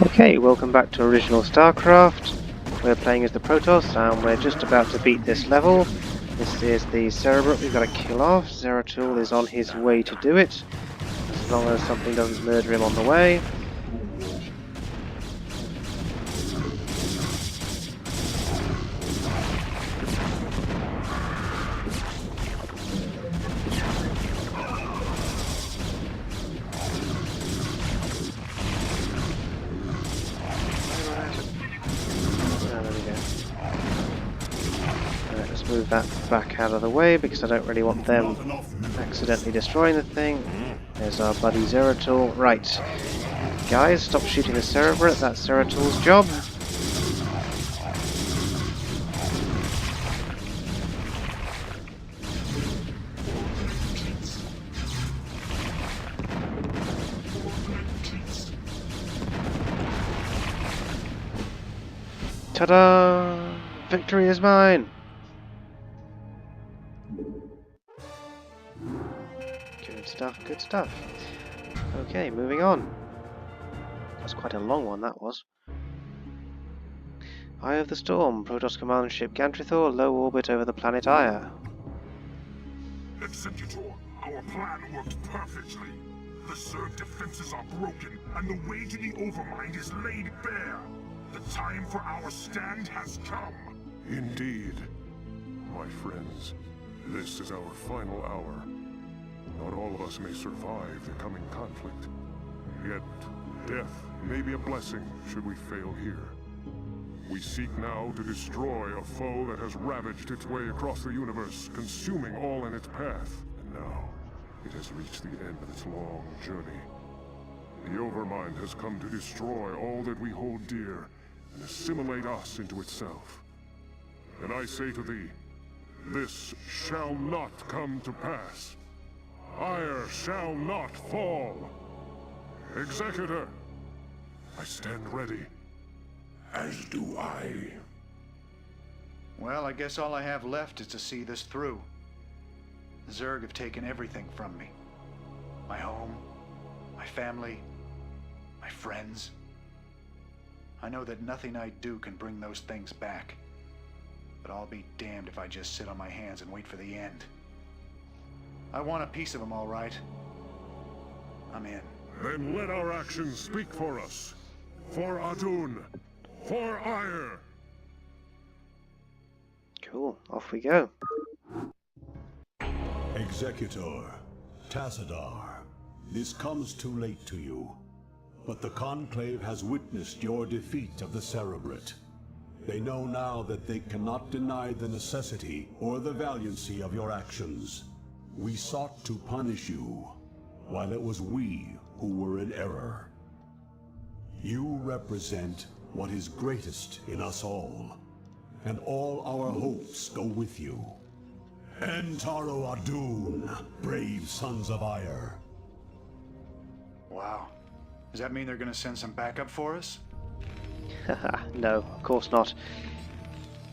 Okay, welcome back to original StarCraft. We're playing as the Protoss and we're just about to beat this level. This is the cerebrate we've got to kill off. Zeratul is on his way to do it, as long as something doesn't murder him on the way. Move that back out of the way because I don't really want them accidentally destroying the thing. There's our buddy Zeratul. Right, guys, stop shooting the cerebrate. That's Zeratul's job. Ta-da! Victory is mine! Good stuff, good stuff. Okay, moving on. That's quite a long one, that was. Eye of the Storm, Protoss command ship Gantrithor, low orbit over the planet Aya. Executor, our plan worked perfectly. The Zerg defenses are broken, and the way to the overmind is laid bare. The time for our stand has come. Indeed. My friends, this is our final hour. Not all of us may survive the coming conflict. Yet, death may be a blessing should we fail here. We seek now to destroy a foe that has ravaged its way across the universe, consuming all in its path. And now, it has reached the end of its long journey. The overmind has come to destroy all that we hold dear, and assimilate us into itself. And I say to thee, this shall not come to pass. Ire shall not fall. Executor, I stand ready. As do I. Well, I guess all I have left is to see this through. The Zerg have taken everything from me. My home, my family, my friends. I know that nothing I do can bring those things back. But I'll be damned if I just sit on my hands and wait for the end. I want a piece of them, all right. I'm in. Then let our actions speak for us. For Adun. For Ire. Cool, off we go. Executor, Tassadar, this comes too late to you, but the Conclave has witnessed your defeat of the Cerebrate. They know now that they cannot deny the necessity or the valiancy of your actions. We sought to punish you, while it was we who were in error. You represent what is greatest in us all, and all our hopes go with you. Entaro Adun, brave sons of Ire. Wow. Does that mean they're gonna send some backup for us? No, of course not.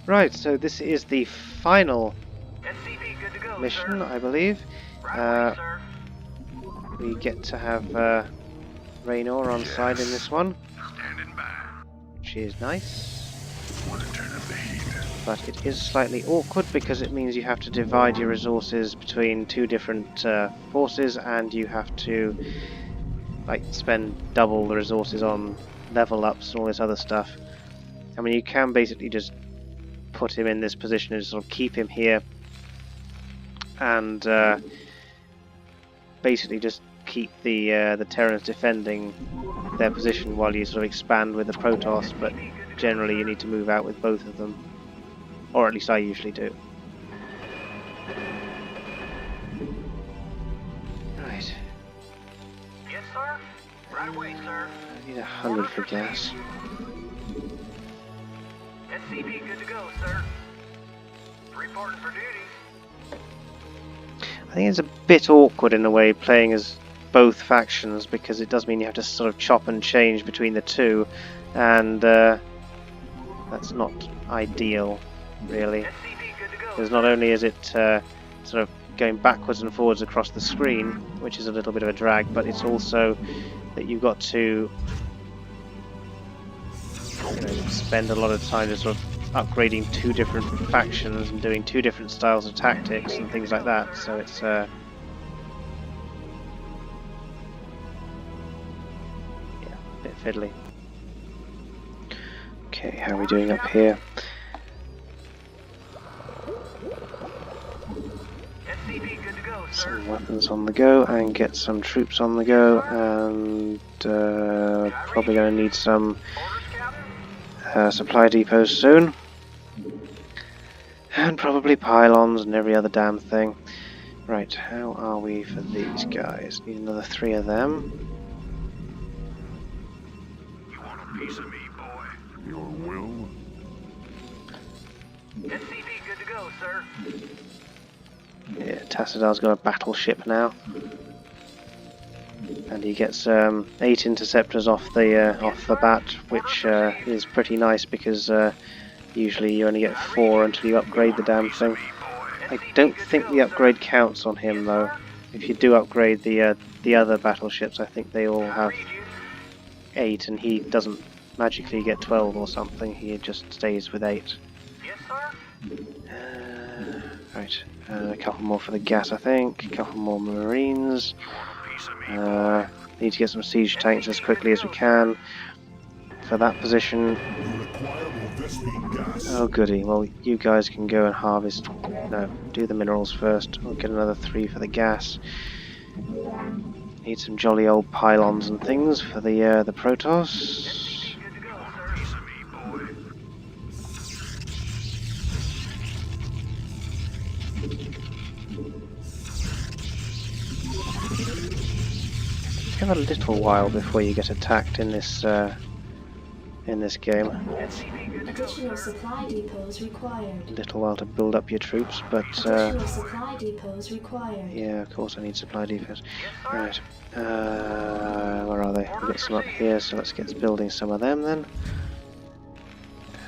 Right, so this is the final mission, I believe. We get to have Raynor on side in this one, which is nice. But it is slightly awkward because it means you have to divide your resources between two different forces, and you have to spend double the resources on level ups and all this other stuff. I mean, you can basically just put him in this position and sort of keep him here, and basically just keep the Terrans defending their position while you sort of expand with the Protoss, but generally you need to move out with both of them, or at least I usually do. Right. Yes, sir. Right away, sir. I need 100 for gas. SCV good to go, sir. Reporting for duty. I think it's a bit awkward in a way playing as both factions, because it does mean you have to sort of chop and change between the two, and that's not ideal, really. Because not only is it sort of going backwards and forwards across the screen, which is a little bit of a drag, but it's also that you've got to spend a lot of time just sort of upgrading two different factions and doing two different styles of tactics and things like that. So it's yeah, a bit fiddly. Okay, how are we doing up here? SCV good to go, sir. Some weapons on the go and get some troops on the go, and probably going to need some Orders, Captain? supply depots soon, and probably pylons and every other damn thing. Right, how are we for these guys? Need another 3 of them. You want a piece of me, boy? Your will? SCV good to go, sir. Yeah, Tassadar's got a battleship now, and he gets 8 interceptors off the bat, which is pretty nice because usually you only get 4 until you upgrade the damn thing. I don't think the upgrade counts on him though. If you do upgrade the other battleships, I think they all have 8, and he doesn't magically get 12 or something. He just stays with 8. Yes, sir. Right, a couple more for the gas, I think. A couple more marines. Piece of me. Need to get some siege tanks as quickly as we can for that position. You require more Vespene gas. Oh goody, well you guys can go and harvest, no, do the minerals first. We'll get another 3 for the gas. Need some jolly old pylons and things for the Protoss. Good to go, sir. Piece of me, boy. You have a little while before you get attacked in this game. SCV good to go, Additional sir. supply depots required. A little while to build up your troops, but Additional supply depots required. yeah, of course I need supply depots. Yes, sir. Right, where are they? We've got some up here, so let's get building some of them then.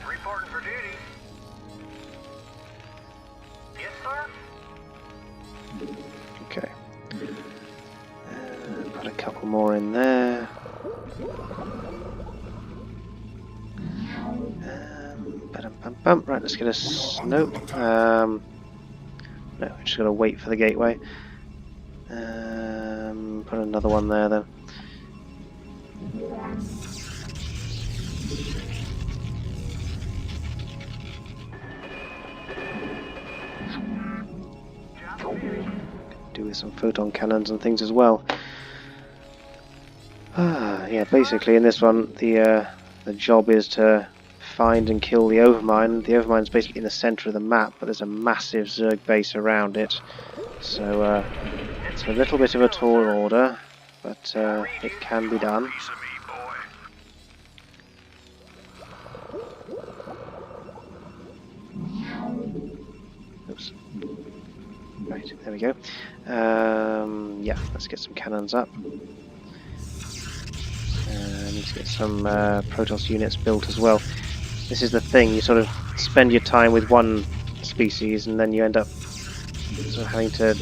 Reporting for duty. Yes, sir. Okay. Put a couple more in there. Ba-dum-bum-bum. Right, let's get a nope. No, we just gotta wait for the gateway. Put another one there then. Do with some photon cannons and things as well. Yeah, basically in this one the job is to find and kill the overmind. The overmind is basically in the centre of the map, but there's a massive Zerg base around it. So it's a little bit of a tall order, but it can be done. Piece of me, boy. Oops. Right, there we go. Yeah, let's get some cannons up. Need to get some Protoss units built as well. This is the thing, you sort of spend your time with one species and then you end up sort of having to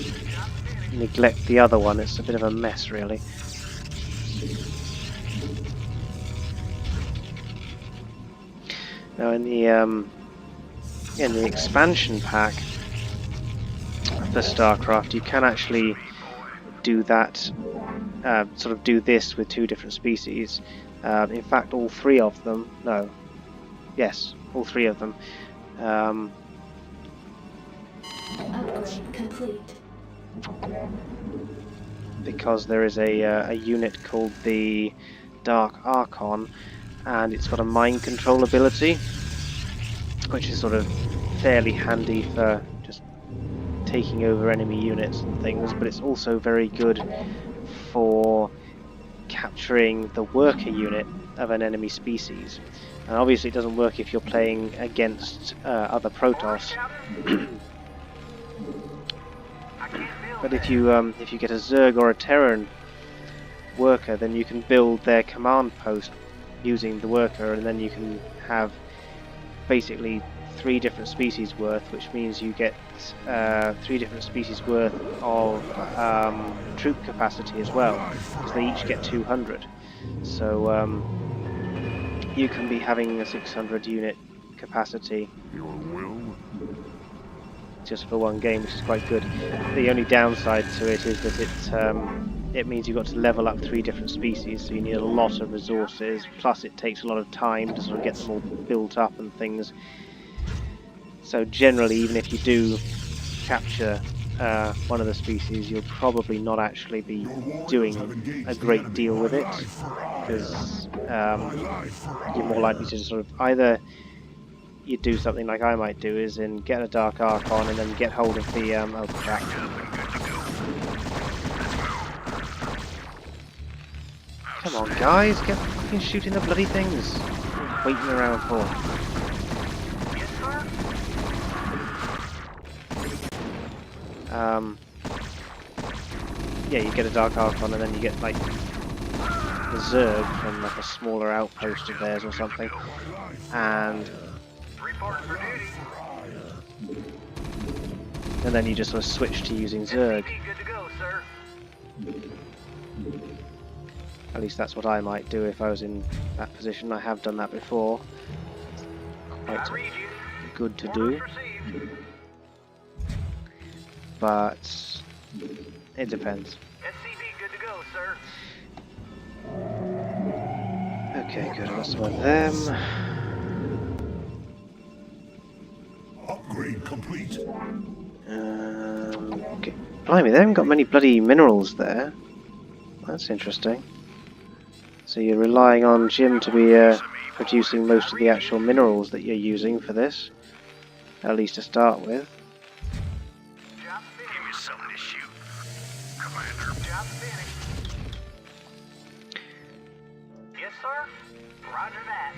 neglect the other one. It's a bit of a mess really. Now in the expansion pack for StarCraft you can actually do that, sort of do this with 2 different species. In fact all 3 of them, no, yes, all 3 of them. Upgrade complete. Because there is a unit called the Dark Archon, and it's got a mind control ability, which is sort of fairly handy for just taking over enemy units and things, but it's also very good for capturing the worker unit of an enemy species. And obviously it doesn't work if you're playing against other Protoss. But if you get a Zerg or a Terran worker, then you can build their command post using the worker, and then you can have basically 3 different species worth, which means you get 3 different species worth of troop capacity as well, because they each get 200. So you can be having a 600 unit capacity Your will? just for one game, which is quite good. The only downside to it is that it means you've got to level up 3 different species, so you need a lot of resources, plus it takes a lot of time to sort of get them all built up and things. So generally, even if you do capture one of the species, you'll probably not actually be doing a great deal with it, because you're more likely to sort of either you do something like I might do, is in get a Dark Archon and then get hold of the oh crap. Come on guys, get fucking shooting the bloody things. Waiting around for. Yeah, you get a Dark Archon and then you get like the Zerg from like a smaller outpost of theirs or something, and then you just sort of switch to using Zerg. At least that's what I might do if I was in that position. I have done that before. Quite good to do. But it depends. Okay, good. I've got some of them. Upgrade complete. Okay. Blimey, they haven't got many bloody minerals there. That's interesting. So you're relying on Jim to be producing most of the actual minerals that you're using for this, at least to start with. Give me something to shoot. Commander. Job finished. Yes, sir. Roger that.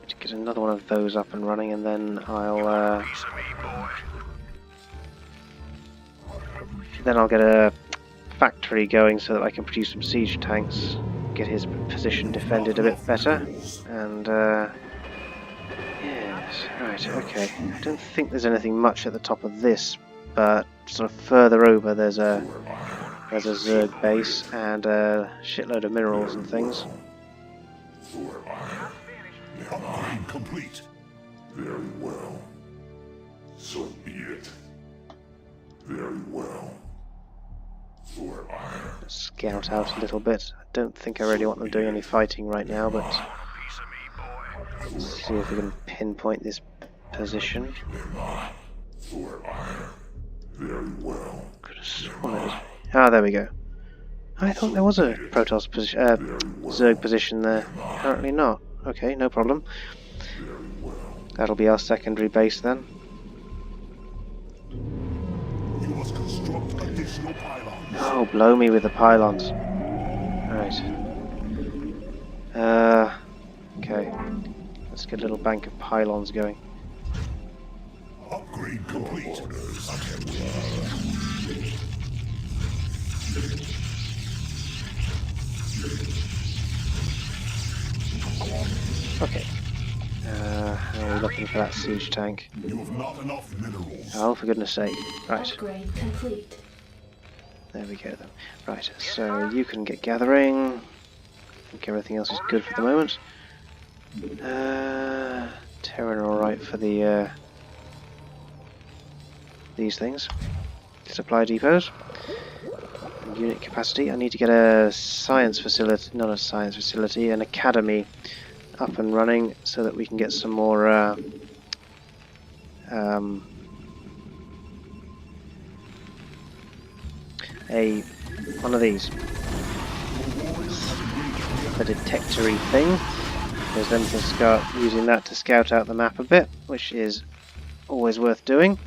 Let's get another one of those up and running, and then I'll Piece of me, boy. then I'll get a factory going so that I can produce some siege tanks, get his position defended a bit better, and yes, right, okay. I don't think there's anything much at the top of this, but sort of further over there's a Zerg base and a shitload of minerals and things. Upgrade complete. Very well. So be it. Very well. For iron. Scout out a little bit. I don't think I really want them doing any fighting right now, but Piece of me, boy. let's see if we can pinpoint this position. For iron. Very well. Could have sworn it was... Ah, there we go. I thought there was a Protoss position, Zerg position there. Apparently not. Okay, no problem. That'll be our secondary base then. You must construct additional pylons. Oh, blow me with the pylons. Right. Okay. Let's get a little bank of pylons going. Upgrade complete. Okay. How are we looking for that siege tank? You have not enough minerals. Oh, for goodness sake. Right. Upgrade complete. There we go then. Right, so you can get gathering. I think everything else is good for the moment. Terran alright for the these things. Supply depots. Unit capacity. I need to get a science facility, not a science facility, an academy up and running so that we can get some more one of these, the detectory thing, because then we can start using that to scout out the map a bit, which is always worth doing.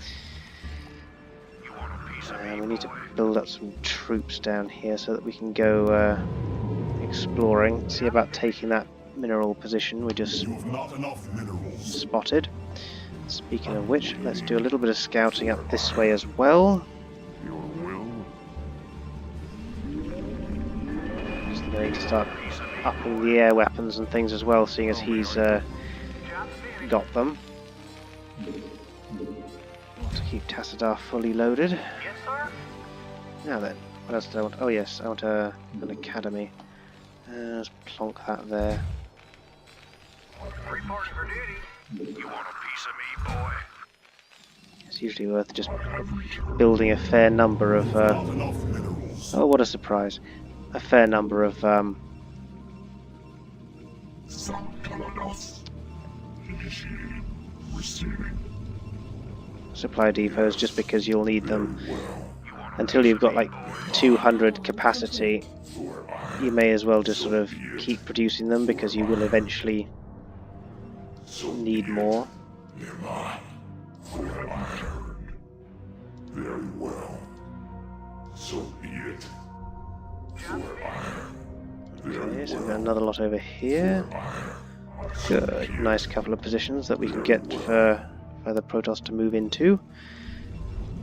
We need to build up some troops down here so that we can go exploring, see about taking that mineral position we just You have not enough minerals. spotted. Speaking of which, let's do a little bit of scouting up this way as well. Your will? Just think I need to start upping the air weapons and things as well, seeing as he's got them. Want to keep Tassadar fully loaded. Yes, sir. Now then, what else do I want? Oh yes, I want an academy. Let's plonk that there. Reporting for duty. You want a piece of me, boy? It's usually worth just building a fair number of... Not enough minerals. oh, what a surprise. A fair number of Initiating. Receiving. supply depots, just because you'll need them until you've got like 200 capacity. You may as well just sort of keep producing them, because you will eventually need more. For iron. Very well. So be it. For iron. Okay, so we've got another lot over here. Good, nice couple of positions that we can get for the Protoss to move into,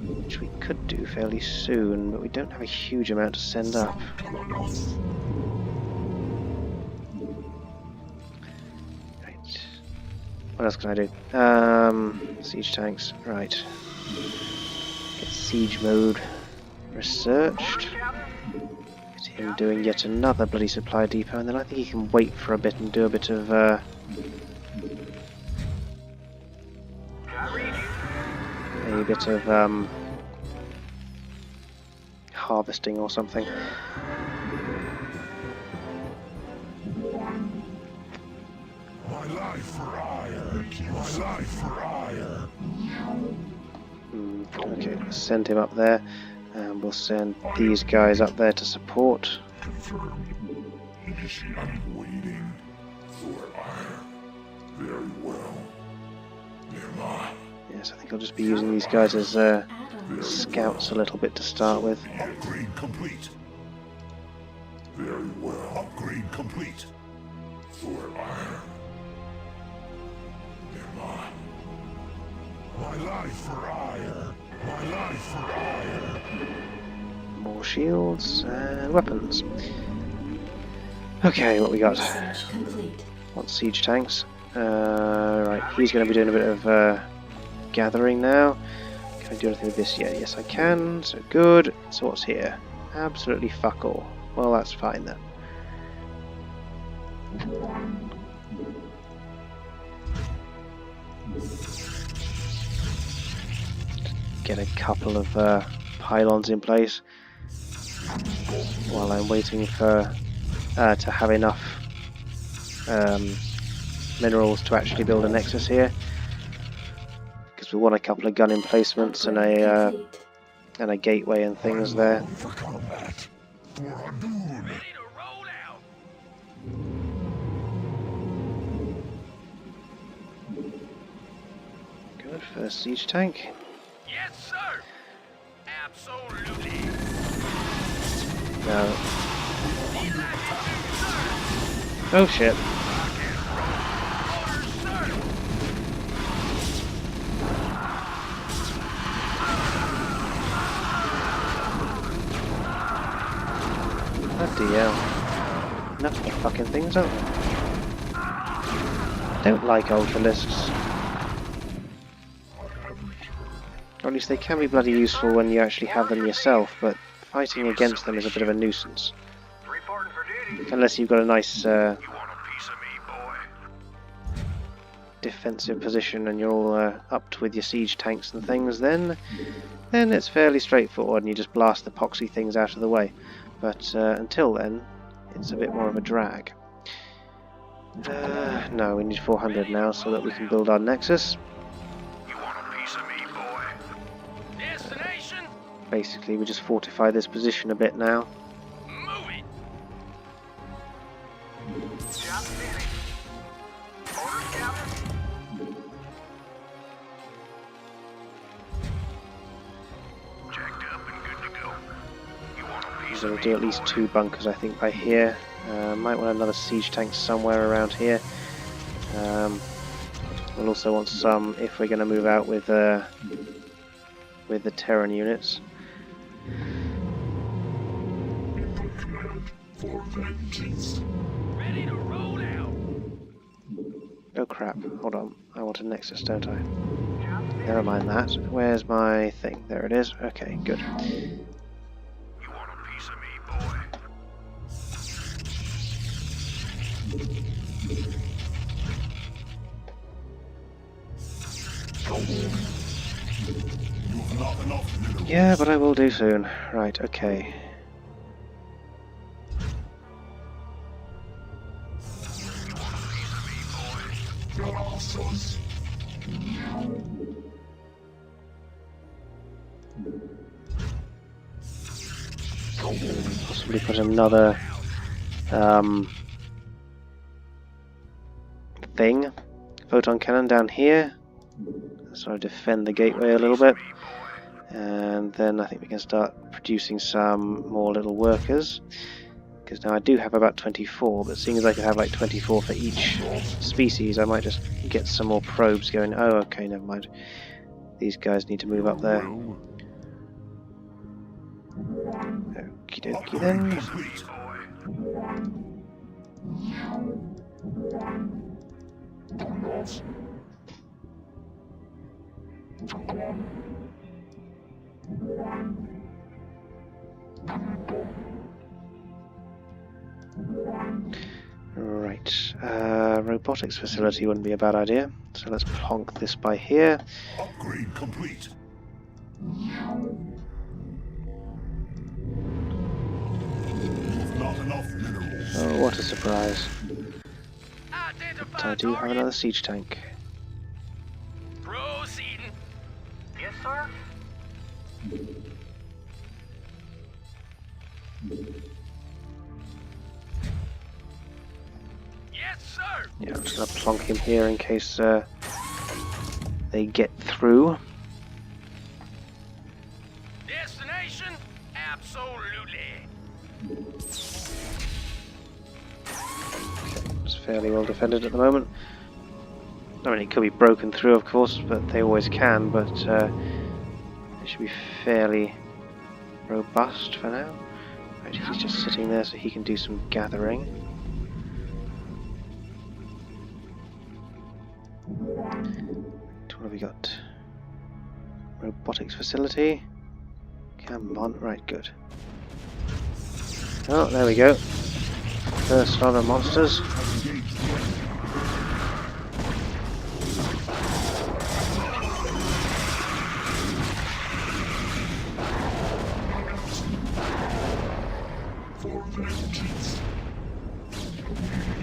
which we could do fairly soon, but we don't have a huge amount to send up. Right. What else can I do? Siege tanks, right. Get siege mode researched. Get him doing yet another bloody supply depot, and then I think he can wait for a bit and do a bit of harvesting or something. My life for iron. My life for iron. Okay, let's send him up there, and we'll send these guys up there to support. Confirmed. Initiating. I'm waiting for iron. Very well. Nearby. Yes, I think I'll just be using these guys as scouts a little bit to start with. Upgrade complete. Very well. Upgrade complete. For iron. Nearby. My life for iron. My life for iron. More shields and weapons. Okay, what we got? Research complete. What siege tanks? Right, he's going to be doing a bit of gathering now. Can I do anything with this yet? Yes, I can. So good. So what's here? Absolutely fuck all. Well, that's fine then. Get a couple of pylons in place while I'm waiting for to have enough minerals to actually build a nexus here, because we want a couple of gun emplacements and a gateway and things there. For combat. For Hadun. Ready to roll out. Good, first siege tank. Yes, sir. Absolutely. No. Oh shit. Orders, sir. Bloody hell. Enough of the fucking things, aren't there? Don't like ultralisks. Or at least they can be bloody useful when you actually have them yourself, but fighting against them is a bit of a nuisance. Reporting for duty. Unless you've got a nice You want a piece of me, boy? defensive position and you're all up to with your siege tanks and things, then it's fairly straightforward and you just blast the poxy things out of the way. But until then, it's a bit more of a drag. No, we need 400 now so that we can build our nexus. You want a piece of me, boy? Destination. Basically, we just fortify this position a bit now. Move it. Job finished. Orders, Captain. Jacked up and good to go. You want a piece So of we'll me, do at least boy? 2 bunkers, I think, by here. Might want another siege tank somewhere around here. We'll also want some if we're going to move out with the Terran units. For vengeance. Ready to roll out. Oh crap, hold on. I want a nexus, don't I? Job finished. Never mind that. Where's my thing? There it is. Okay, good. You want a piece of me, boy? Yeah, but I will do soon. Right, okay. Possibly put another thing, photon cannon down here, sort of defend the gateway a little bit, and then I think we can start producing some more little workers, because now I do have about 24, but seeing as I could have like 24 for each species, I might just get some more probes going. Oh, okay, never mind. These guys need to move up there. Okie dokie then. Right, robotics facility wouldn't be a bad idea, so let's plonk this by here. Upgrade complete. Not enough minerals. Oh, what a surprise. But I do have another siege tank. Proceeding. Yes, sir. Yes, sir. Yeah, I'm just going to plonk him here in case they get through. Destination? Absolutely. It's fairly well defended at the moment. I mean, it could be broken through, of course, but they always can, but it should be fairly robust for now. Right, he's just sitting there so he can do some gathering. What have we got? Robotics facility. Come on, right, good. Oh, there we go. First lot of monsters.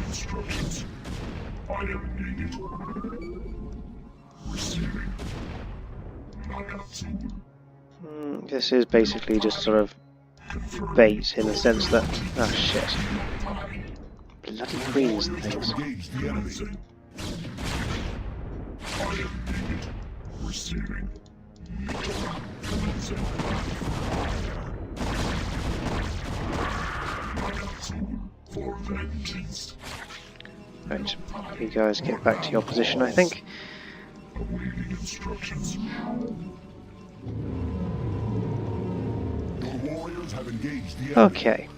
Instructions. I am needed. Receiving. This is basically just sort of bait in the sense that... oh shit. Bloody queens and things. Receiving. For vengeance. Right, you guys get back to your position, I think. Awaiting instructions. Your warriors have engaged the enemy. Okay.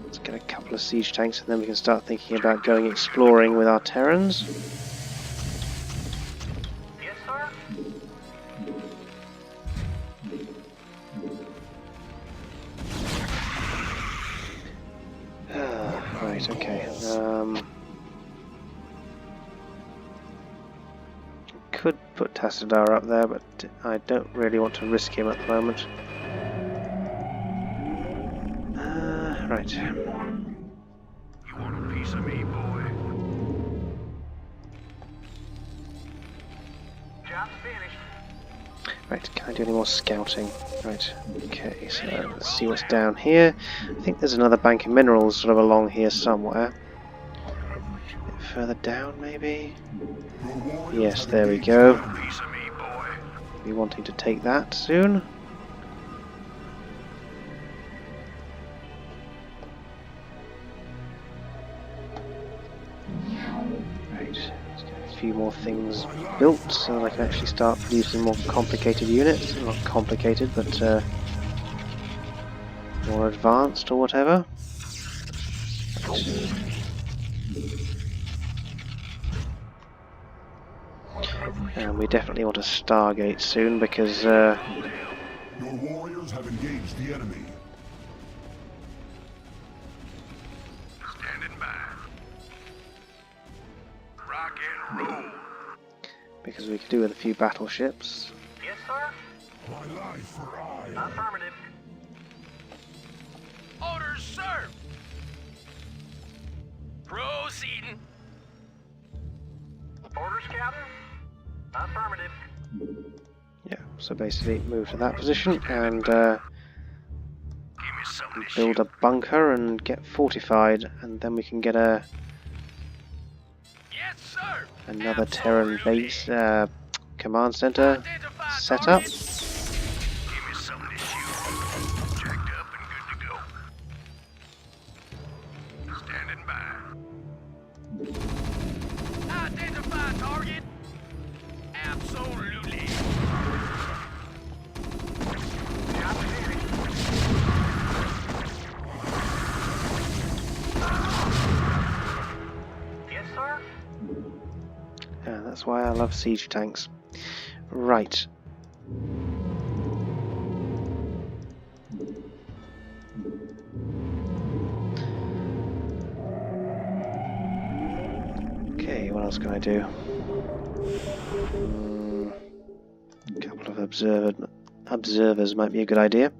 Let's get a couple of siege tanks and then we can start thinking about going exploring with our Terrans. Yes, sir. Right, okay. Could put Tassadar up there, but I don't really want to risk him at the moment. Right. You want a piece of me, boy? Job's finished. Right, can I do any more scouting? Right, okay, so let's see what's down here. I think there's another bank of minerals sort of along here somewhere. A bit further down, maybe? Yes, there we go. Piece of me, boy. Be wanting to take that soon. Right, let's get a few more things built so that I can actually start producing more complicated units. Not complicated, but more advanced or whatever. Right. And we definitely want a Stargate soon because Your warriors have engaged the enemy. Standing by. Rock and roll. because we could do with a few battleships. Yes, sir. My life for ire. Affirmative. Orders, sir. Proceeding. Orders, Captain. Affirmative. Yeah, so basically move to that position and Give me something to build a bunker and get fortified, and then we can get Yes, sir. another Terran base command center set up. Give me something to shoot. Jacked up and good to go. Standing by. Identify target. Absolutely. Yes, sir. Yeah, that's why I love siege tanks. Right. Okay, what else can I do? A couple of observers might be a good idea.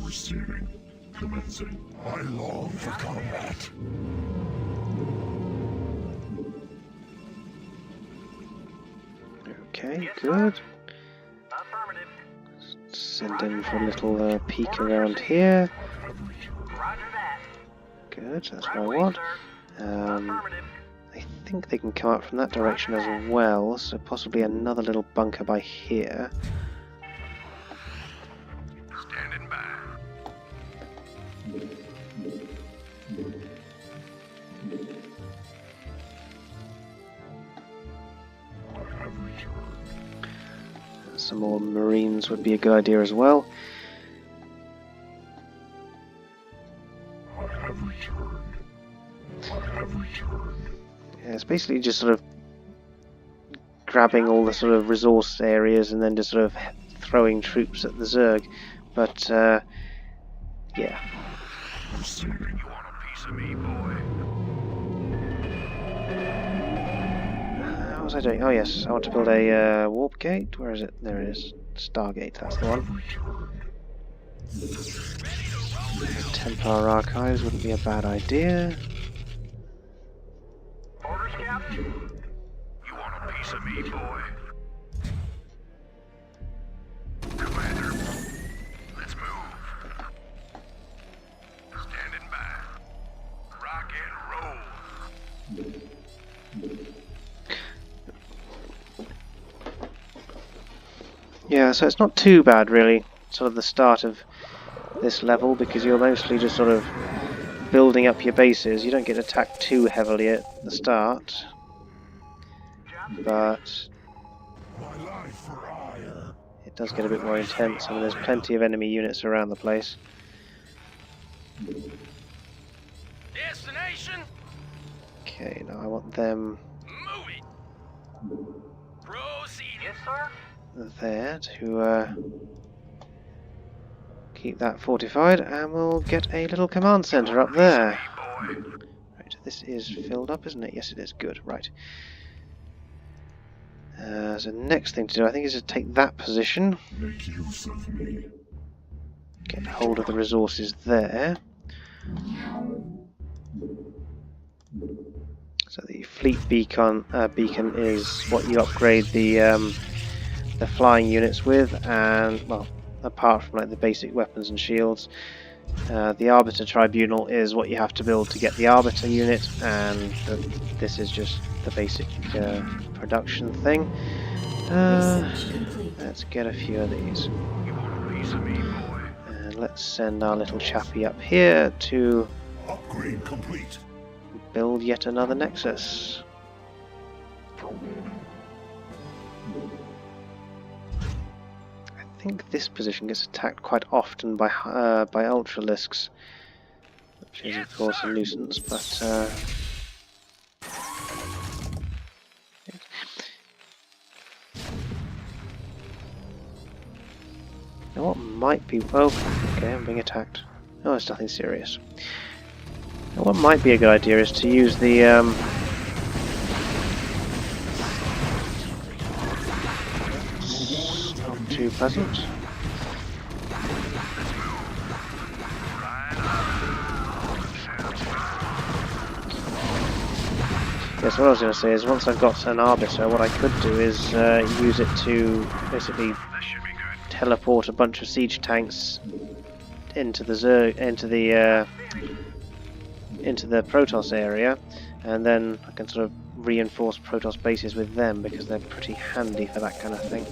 Receiving. Commencing. I long for combat. Okay, good. Affirmative. Send in for a little peek around here. Roger that. Good, that's what Right I away, want. sir. Um, Affirmative. I think they can come up from that direction as well, so possibly another little bunker by here. Standing by. I have returned. Some more marines would be a good idea as well. I have returned. I have returned. Yeah, it's basically just sort of grabbing all the sort of resource areas and then just sort of throwing troops at the Zerg. But, yeah. Receiving. You want a piece of me, boy? What was I doing? Oh yes, I want to build a warp gate. Where is it? There it is. Stargate, that's the one. Templar Archives wouldn't be a bad idea. Orders, Captain. You want a piece of me, boy? Commander, let's move. Standing by. Rock and roll. Yeah, so it's not too bad really, sort of the start of this level, because you're mostly just sort of building up your bases. You don't get attacked too heavily at the start, but My life for ire. it does get a bit more intense. I mean, there's plenty of enemy units around the place. Destination. Okay, now I want them Move it. Proceed. Yes, sir. there to keep that fortified, and we'll get a little command center up there. Boy. Right, this is filled up, isn't it? Yes, it is. Good. Right. So next thing to do, I think, is to take that position, Make use of me. get hold of the resources there. So the fleet beacon is what you upgrade the flying units with, and well, apart from like the basic weapons and shields. The Arbiter Tribunal is what you have to build to get the Arbiter unit, and this is just the basic production thing. Research complete. Let's get a few of these. You want a piece of me, boy? And let's send our little chappie up here to Upgrade complete. build yet another Nexus. I think this position gets attacked quite often by Ultralisks, which is of course a nuisance, but now what might be... Oh, okay, I'm being attacked. Oh, it's nothing serious. Now what might be a good idea is to use the too pleasant. Yes, what I was going to say is once I've got an Arbiter, what I could do is use it to basically teleport a bunch of siege tanks into the Protoss area, and then I can sort of reinforce Protoss bases with them because they're pretty handy for that kind of thing.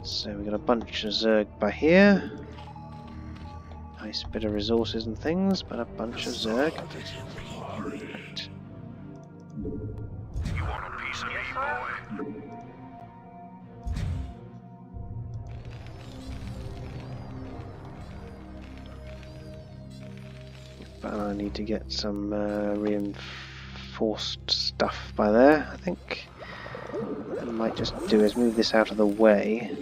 So we've got a bunch of Zerg by here. Nice bit of resources and things, but a bunch of Zerg. Right. You want a piece of me, boy? But I need to get some reinforced stuff by there, I think. What I might just do is move this out of the way.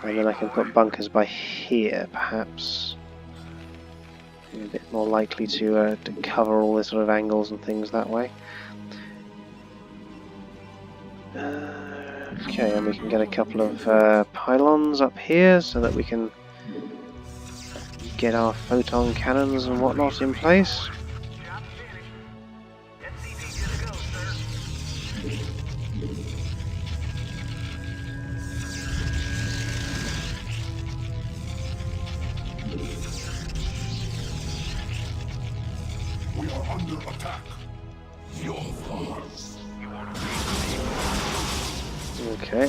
And then I can put bunkers by here, perhaps. Be a bit more likely to cover all the sort of angles and things that way. Okay, and we can get a couple of pylons up here so that we can get our photon cannons and whatnot in place. Job finished. SCV good to go, sir. We are under attack. Your fault. You want a piece of me, boy? Okay.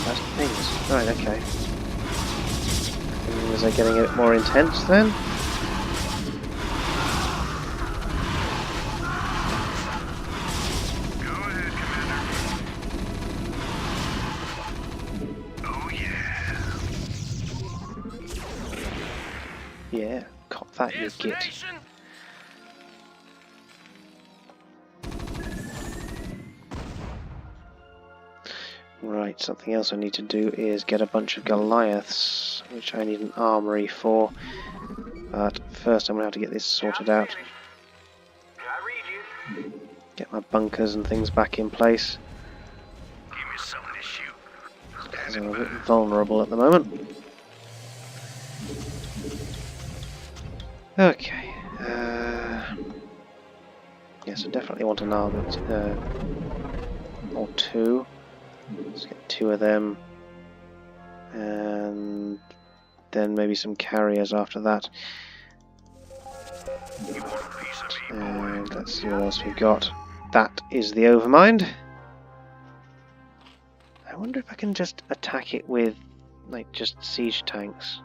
That's things. Right, okay. Things are getting a bit more intense then. Go ahead, Commander. Oh, yeah. Yeah, cop that, you git. Destination? Right, something else I need to do is get a bunch of Goliaths, which I need an armory for. But first I'm going to have to get this sorted out. I read you. Get my bunkers and things back in place. Give me something to shoot. Because I'm a bit vulnerable at the moment. Okay. Yes, I definitely want an army or two. Let's get two of them. And then maybe some carriers after that. You want a piece of me, boy? And let's see what else we've got. That is the overmind. I wonder if I can just attack it with, like, just siege tanks.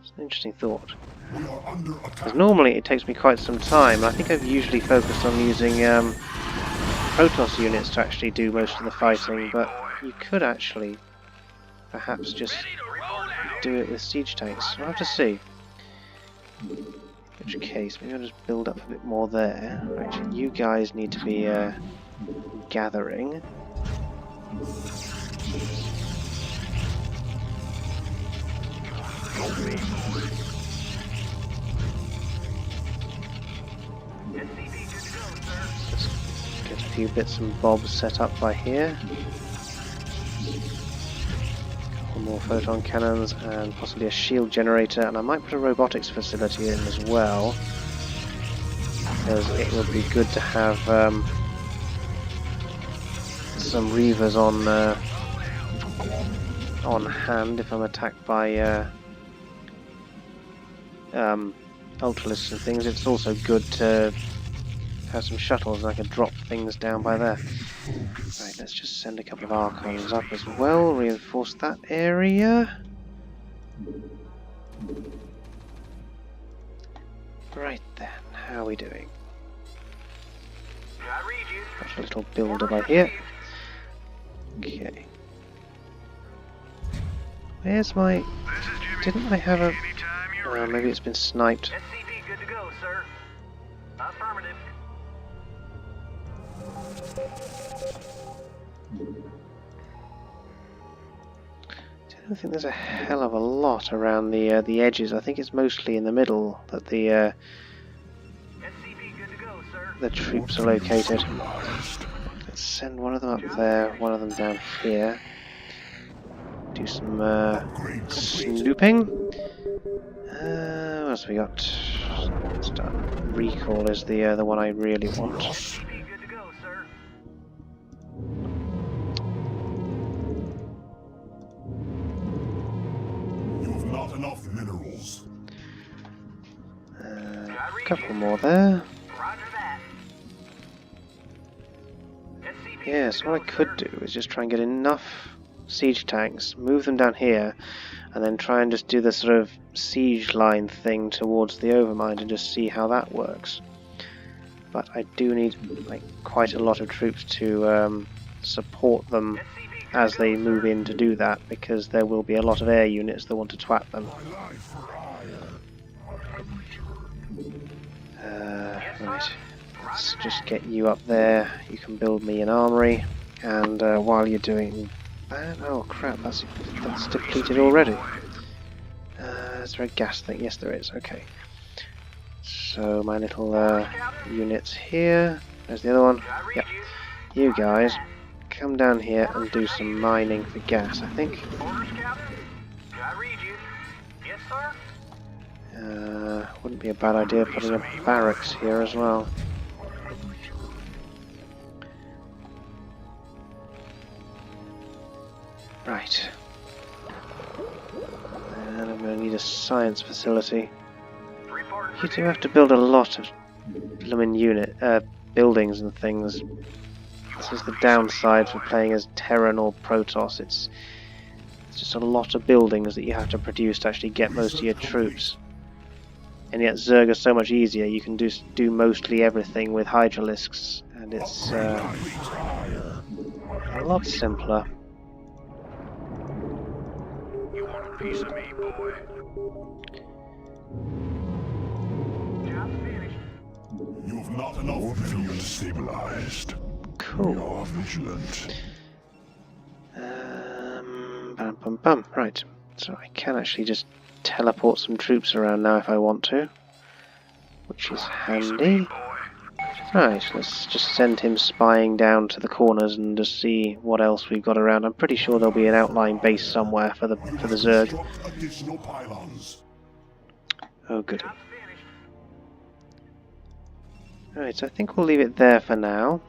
It's an interesting thought. We are under attack. Because normally it takes me quite some time. I think I've usually focused on using Protoss units to actually do most of the fighting, but you could actually perhaps just do it with siege tanks. I'll have to see. In which case, maybe I'll just build up a bit more there. Actually, you guys need to be gathering. SCV good to go, sir. Just get a few bits and bobs set up by here. Couple more photon cannons and possibly a shield generator, and I might put a robotics facility in as well, because it would be good to have some Reavers on hand if I'm attacked by Ultralisks and things. It's also good to have some shuttles and I can drop things down by there. Right, let's just send a couple of Archons up as well, reinforce that area. Right then, how are we doing? I read you. Got a little builder by here. Okay. Where's my... Didn't I have a... maybe it's been sniped. SCV good to go, sir. Affirmative. I don't think there's a hell of a lot around the edges. I think it's mostly in the middle that the the troops are located. Let's send one of them up there, one of them down here. Do some snooping. What else have we got? Start. Recall is the one I really want. SCV good to go, sir. You have not enough minerals. A couple more there. Roger that. SCV Yeah, so what I could do is just try and get enough siege tanks, move them down here, and then try and just do the sort of siege line thing towards the overmind and just see how that works. But I do need like quite a lot of troops to support them as they move in to do that, because there will be a lot of air units that want to twat them. Right, let's just get you up there. You can build me an armory, and while you're doing that, oh crap, that's depleted already. Is there a gas thing? Yes, there is. Okay. So my little units here. There's the other one. Yep. You guys come down here and do some mining for gas, I think. Orders, Captain. Can I read you? Yes, sir. Wouldn't be a bad idea putting a barracks here as well. Right. And I'm going to need a science facility. You do have to build a lot of blooming buildings and things. This is the downside for playing as Terran or Protoss. It's just a lot of buildings that you have to produce to actually get most of your troops. And yet Zerg is so much easier. You can do mostly everything with Hydralisks, and it's a lot simpler. You want a piece of me, boy? Job's finished. You have not enough minerals stabilized. Cool. You're vigilant. Right, so I can actually just teleport some troops around now if I want to, which is handy. Right, let's just send him spying down to the corners and just see what else we've got around. I'm pretty sure there'll be an outlying base somewhere for the Zerg. Additional pylons. Oh goody. Right, so I think we'll leave it there for now.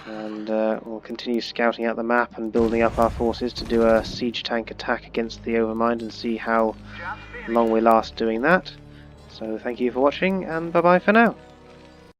And we'll continue scouting out the map and building up our forces to do a siege tank attack against the overmind and see how long we last doing that. So thank you for watching, and bye bye for now.